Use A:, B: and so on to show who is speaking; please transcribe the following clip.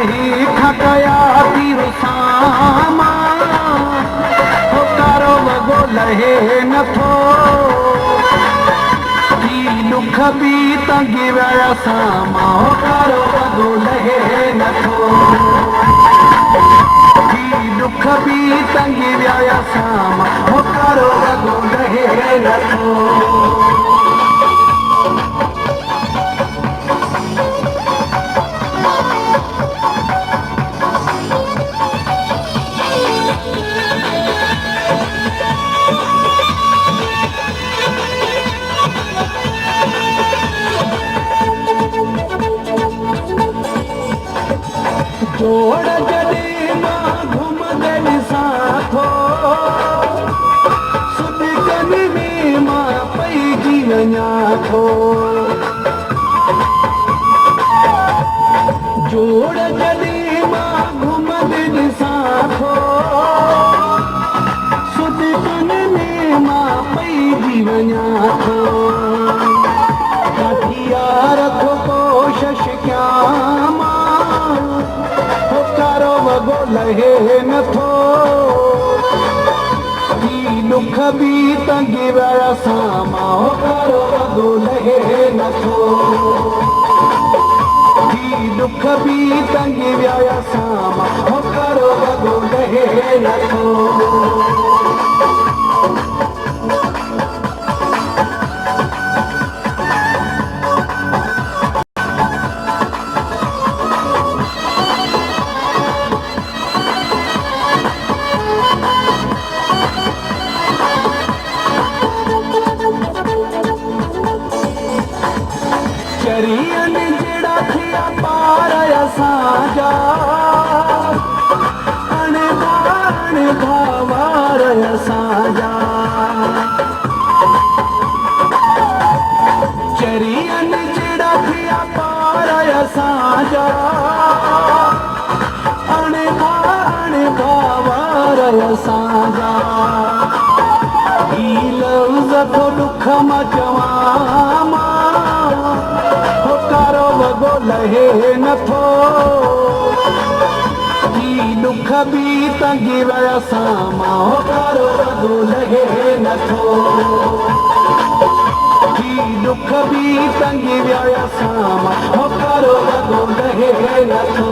A: नहीं खकया तीर सामा हो कारो वगो लहे नथो की दुख भी तंगी वया सामा हो कारो वगो लहे नथो की दुख भी तंगी वया सामा हो कारो वगो लहे नथो जोड़ जॾहिं मां घुमंदड़ साथो सुदिकनि में मां पइजी वञा थो जोड़ जॾहिं मां घुमंदड़ साथो सुदिकनि में मां पइजी वञा थो यार थो कोशिश कयां कारो वगो लहे नथो की दुख भी तंगी वया सामा हो कारो वगो लहे नथो की दुख भी तंगी वया सामा हो कारो वगो लहे नथो चरियन जड़ा थिया पार असांजा अणबाण भावार असांजा चरियन जड़ा थिया पार असांजा अणबाण भावार असांजा ही लफ्ज़ तो दुख मां चवां कारो वगो लहे नथो की दुख भी तंगी वया सामा हो कारो वगो लहे नथो की दुख भी तंगी वया सामा हो कारो वगो लहे नथो